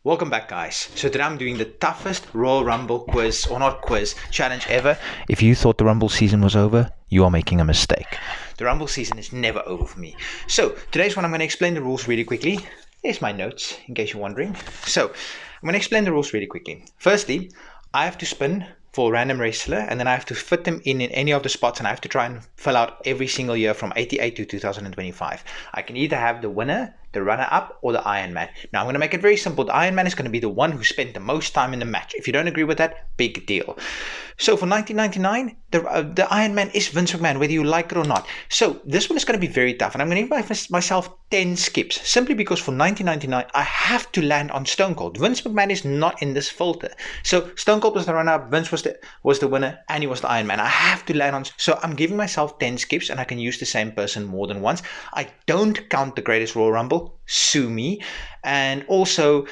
Welcome back, guys. So today I'm doing the toughest Royal Rumble quiz, or not quiz, challenge ever. If you thought the Rumble season was over, you are making a mistake. The Rumble season is never over for me. So today's one, I'm going to explain the rules really quickly. Here's my notes, in case you're wondering. So I'm going to explain the rules really quickly. Firstly, I have to spin for a random wrestler, and then I have to fit them in any of the spots, and I have to try and fill out every single year from 88 to 2025. I can either have the winner, the runner-up, or the Iron Man. Now, I'm going to make it very simple. The Iron Man is going to be the one who spent the most time in the match. If you don't agree with that, big deal. So for 1999, the Iron Man is Vince McMahon, whether you like it or not. So this one is going to be very tough, and I'm going to give myself 10 skips, simply because for 1999, I have to land on Stone Cold. Vince McMahon is not in this filter. So Stone Cold was the runner-up, Vince was the winner, and he was the Iron Man. I have to land on. So I'm giving myself 10 skips, and I can use the same person more than once. I don't count the Greatest Royal Rumble. Sue me. And also,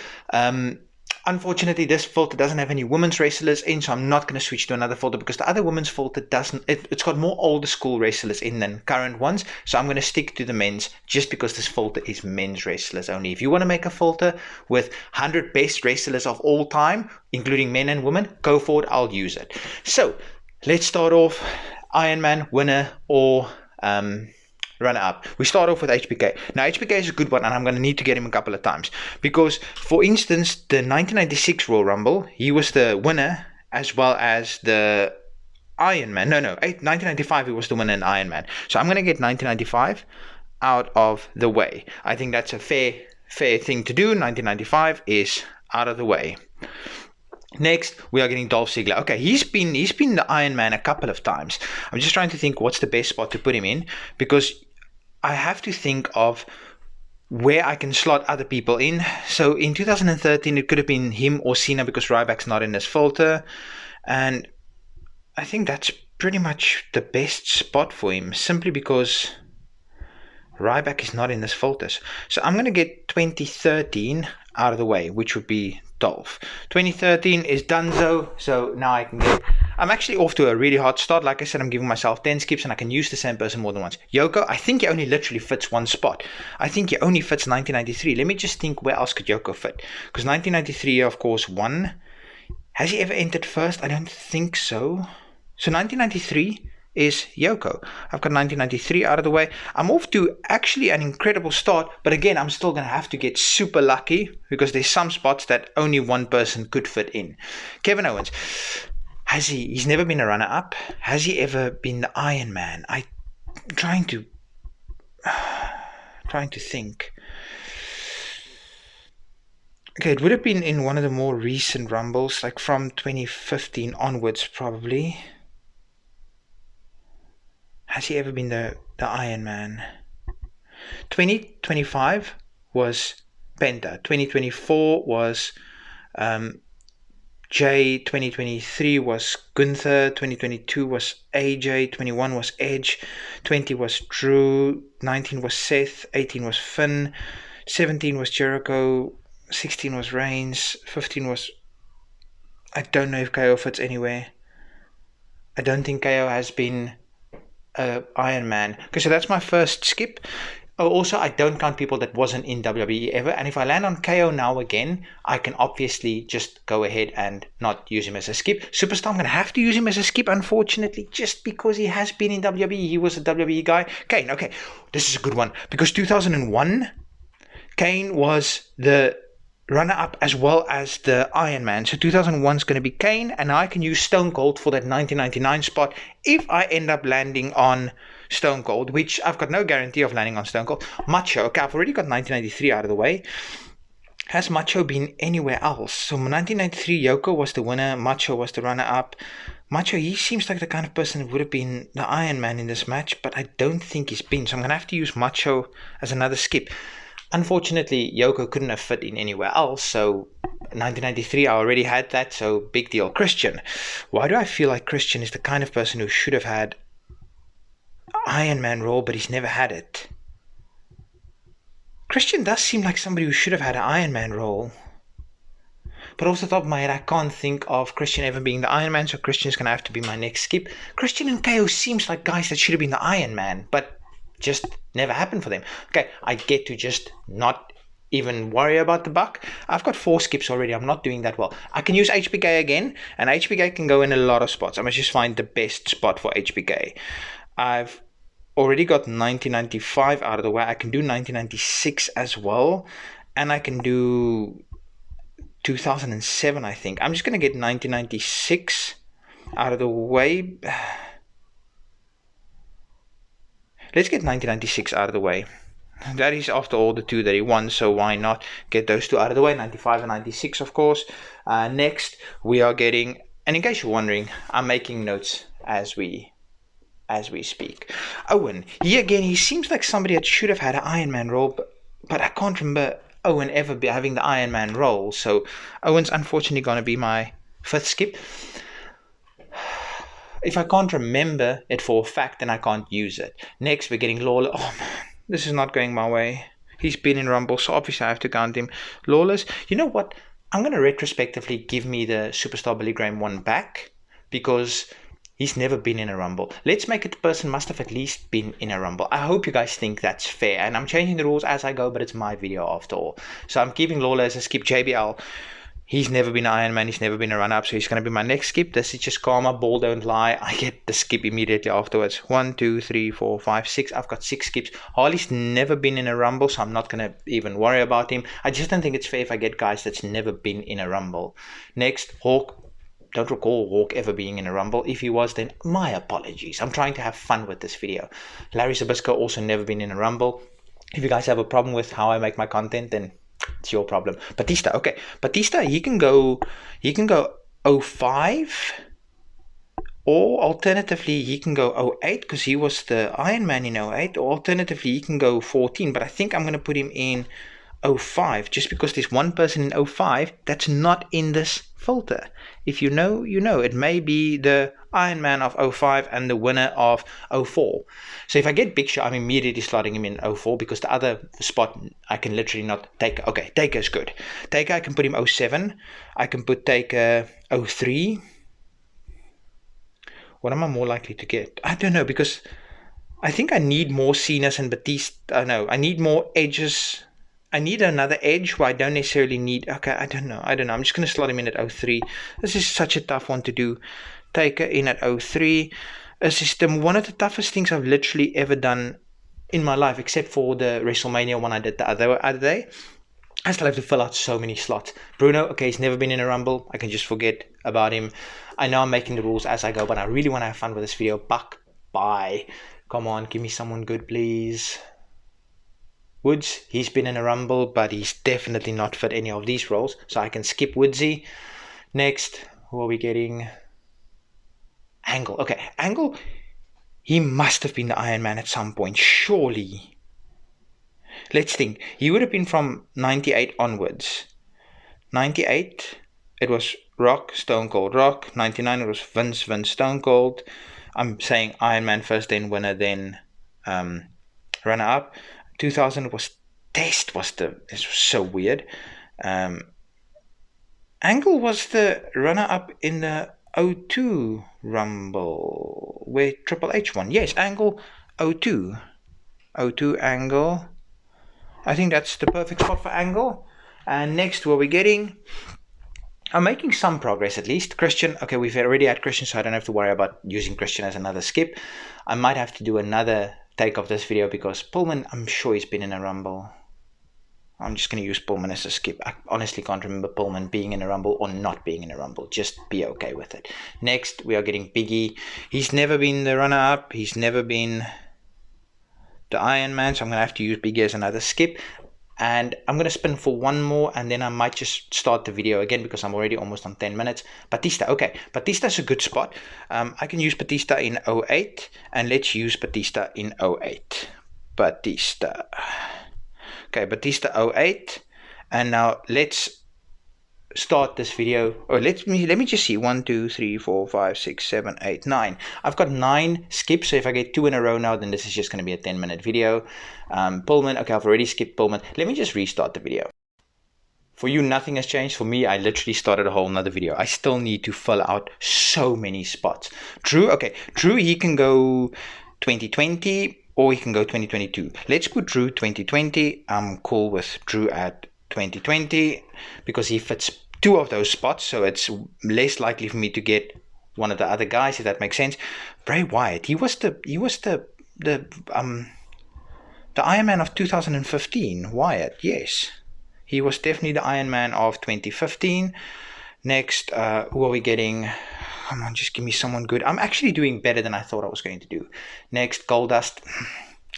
unfortunately, this filter doesn't have any women's wrestlers in, so I'm not going to switch to another filter because the other women's filter doesn't. It's got more older school wrestlers in than current ones, so I'm going to stick to the men's just because this filter is men's wrestlers only. If you want to make a filter with 100 best wrestlers of all time, including men and women, go for it. I'll use it. So let's start off. Iron Man, winner, or runner up. We start off with HBK. Now, HBK is a good one, and I'm going to need to get him a couple of times because, for instance, the 1996 Royal Rumble, he was the winner as well as the Iron Man. 1995 he was the winner in Iron Man. So I'm going to get 1995 out of the way. I think that's a fair thing to do. 1995 is out of the way. Next, we are getting Dolph Ziggler. Okay, he's been the Iron Man a couple of times. I'm just trying to think what's the best spot to put him in, because I have to think of where I can slot other people in. So in 2013, it could have been him or Cena because Ryback's not in this filter. And I think that's pretty much the best spot for him, simply because Ryback is not in this filters. So I'm going to get 2013 out of the way, which would be Dolph. 2013 is donezo, so now I can get. I'm actually off to a really hard start. Like I said, I'm giving myself 10 skips, and I can use the same person more than once. Yoko, I think he only literally fits one spot. I think he only fits 1993. Let me just think, where else could Yoko fit? Because 1993, of course, won. Has he ever entered first? I don't think so. So 1993 is Yoko. I've got 1993 out of the way. I'm off to actually an incredible start, but again, I'm still going to have to get super lucky because there's some spots that only one person could fit in. Kevin Owens. He's never been a runner-up. Has he ever been the Iron Man? I'm trying to think. Okay, it would have been in one of the more recent Rumbles, like from 2015 onwards, probably. Has he ever been the Iron Man? 2025 was Penta. 2024 was Jay. 2023 was Gunther. 2022 was AJ. 21 was Edge. 20 was Drew. 19 was Seth. 18 was Finn. 17 was Jericho. 16 was Reigns. 15 was... I don't know if KO fits anywhere. I don't think KO has been Iron Man. Okay, so that's my first skip. Oh, also, I don't count people that wasn't in WWE ever. And if I land on KO now again, I can obviously just go ahead and not use him as a skip. Superstar, I'm going to have to use him as a skip, unfortunately, just because he has been in WWE. He was a WWE guy. Kane, okay, this is a good one. Because 2001, Kane was the runner-up as well as the Iron Man. So 2001 is going to be Kane, and I can use Stone Cold for that 1999 spot if I end up landing on Stone Cold, which I've got no guarantee of landing on Stone Cold. Macho, okay, I've already got 1993 out of the way. Has Macho been anywhere else? So 1993, Yoko was the winner, Macho was the runner-up. Macho, he seems like the kind of person who would have been the Iron Man in this match, but I don't think he's been. So I'm going to have to use Macho as another skip. Unfortunately, Yoko couldn't have fit in anywhere else, so 1993, I already had that, so big deal. Christian. Why do I feel like Christian is the kind of person who should have had Iron Man role, but he's never had it? Christian does seem like somebody who should have had an Iron Man role. But off the top of my head, I can't think of Christian ever being the Iron Man, so Christian's going to have to be my next skip. Christian and KO seems like guys that should have been the Iron Man, but just never happened for them. Okay, I get to just not even worry about the buck. I've got 4 skips already. I'm not doing that well. I can use HBK again, and HBK can go in a lot of spots. I must just find the best spot for HBK. I've already got 1995 out of the way. I can do 1996 as well, and I can do 2007, I think. I'm just going to get 1996 out of the way. Let's get 1996 out of the way. That is after all the 2 that he won, so why not get those 2 out of the way? 95 and 96, of course. Next, we are getting, and in case you're wondering, I'm making notes as we speak. Owen, he seems like somebody that should have had an Iron Man role, but I can't remember Owen ever having the Iron Man role, so Owen's unfortunately going to be my 5th skip. If I can't remember it for a fact, then I can't use it. Next, we're getting Lawler. Oh man, this is not going my way. He's been in Rumble, so obviously I have to count him. Lawless, you know what? I'm going to retrospectively give me the Superstar Billy Graham one back, because he's never been in a Rumble. Let's make it the person must have at least been in a Rumble. I hope you guys think that's fair. And I'm changing the rules as I go, but it's my video after all. So I'm keeping Lawler as a skip. JBL, he's never been an Iron Man. He's never been a run-up, so he's going to be my next skip. This is just karma. Ball don't lie. I get the skip immediately afterwards. 1, 2, 3, 4, 5, 6. I've got 6 skips. Harley's never been in a Rumble, so I'm not going to even worry about him. I just don't think it's fair if I get guys that's never been in a Rumble. Next, Hawk. Don't recall Hawk ever being in a Rumble. If he was, then my apologies. I'm trying to have fun with this video. Larry Zbyszko also never been in a Rumble. If you guys have a problem with how I make my content, then it's your problem. Batista, okay. Batista, he can go 05, or alternatively he can go 08 because he was the Iron Man in 08, or alternatively he can go 14, but I think I'm going to put him in 05 just because there's one person in 05 that's not in this filter. If you know, you know. It may be the Iron Man of 05 and the winner of 04. So if I get Big Show, I'm immediately slotting him in 04 because the other spot I can literally not take. Okay, Taker is good. Taker, I can put him 07. I can put Taker 03. What am I more likely to get? I don't know, because I think I need more Cenas and Batista. No, I need more edges. I need another edge where I don't necessarily need... Okay, I don't know. I'm just going to slot him in at 03. This is such a tough one to do. Taker in at 03. A system, one of the toughest things I've literally ever done in my life, except for the WrestleMania one I did the other day. I still have to fill out so many slots. Bruno, okay, he's never been in a Rumble. I can just forget about him. I know I'm making the rules as I go, but I really want to have fun with this video. Buck, bye. Come on, give me someone good, please. Woods, he's been in a Rumble, but he's definitely not fit any of these roles, so I can skip Woodsy. Next, who are we getting? Angle. Okay, Angle, he must have been the Iron Man at some point, surely. Let's think. He would have been from 98 onwards. 98, it was Rock, Stone Cold Rock. 99, it was Vince, Stone Cold. I'm saying Iron Man first, then winner, then runner-up. 2000 was Test. This was so weird. Angle was the runner-up in the 02 Rumble where Triple H won. Yes, Angle 02. 02 Angle. I think that's the perfect spot for Angle. And next, what we're getting... I'm making some progress at least. Christian, okay, we've already had Christian, so I don't have to worry about using Christian as another skip. I might have to do another take of this video because Pullman, I'm sure he's been in a Rumble. I'm just going to use Pullman as a skip. I honestly can't remember Pullman being in a Rumble or not being in a Rumble. Just be okay with it. Next, we are getting Biggie. He's never been the runner-up. He's never been the Iron Man, so I'm going to have to use Biggie as another skip. And I'm going to spin for one more, and then I might just start the video again because I'm already almost on 10 minutes. Batista, okay. Batista's a good spot. I can use Batista in 08, and let's use Batista in 08. Batista. Okay, Batista 08. And now let's start this video. Or let me just see. 1, 2, 3, 4, 5, 6, 7, 8, 9. I've got 9 skips, so if I get 2 in a row now, then this is just going to be a 10-minute video. Pullman, okay, I've already skipped Pullman. Let me just restart the video. For you, nothing has changed. For me, I literally started a whole nother video. I still need to fill out so many spots. Drew, okay, Drew, he can go 2020. or he can go 2022. Let's put Drew 2020. I'm cool with Drew at 2020 because he fits 2 of those spots, so it's less likely for me to get one of the other guys, if that makes sense. Bray Wyatt, he was the Iron Man of 2015. Wyatt, yes, he was definitely the Iron Man of 2015. Next, who are we getting? Come on, just give me someone good. I'm actually doing better than I thought I was going to do. Next, Goldust.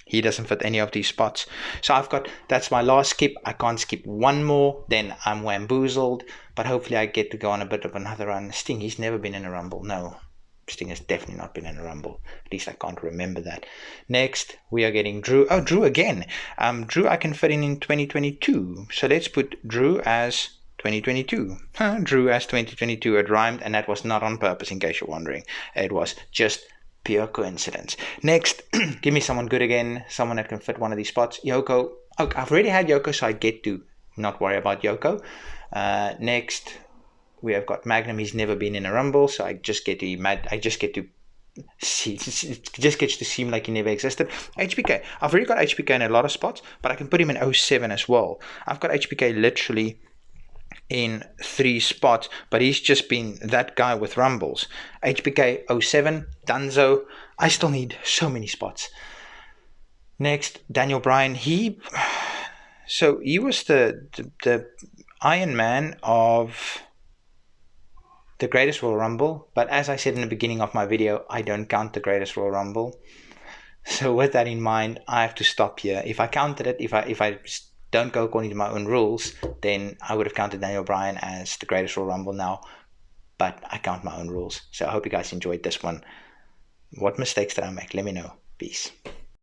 He doesn't fit any of these spots. So that's my last skip. I can't skip one more, then I'm wamboozled. But hopefully I get to go on a bit of another run. Sting, he's never been in a Rumble. No, Sting has definitely not been in a Rumble. At least I can't remember that. Next, we are getting Drew. Oh, Drew again. Drew I can fit in 2022. So let's put Drew as 2022. Drew as 2022. It rhymed, and that was not on purpose, in case you're wondering. It was just pure coincidence. Next, give me someone good again, someone that can fit one of these spots. Yoko. Oh, I've already had Yoko, so I get to not worry about Yoko. Next, we have got Magnum. He's never been in a Rumble, so I just get to see. It just gets to seem like he never existed. HBK. I've already got HBK in a lot of spots, but I can put him in 07 as well. I've got HBK literally in 3 spots, but he's just been that guy with Rumbles. HBK 07, Dunzo. I still need so many spots. Next, Daniel Bryan. He was the Iron Man of the Greatest Royal Rumble, but as I said in the beginning of my video, I don't count the Greatest Royal Rumble. So with that in mind, I have to stop here. If I counted it, if I don't go according to my own rules, then I would have counted Daniel Bryan as the Greatest Royal Rumble now, but I count my own rules. So I hope you guys enjoyed this one. What mistakes did I make? Let me know. Peace.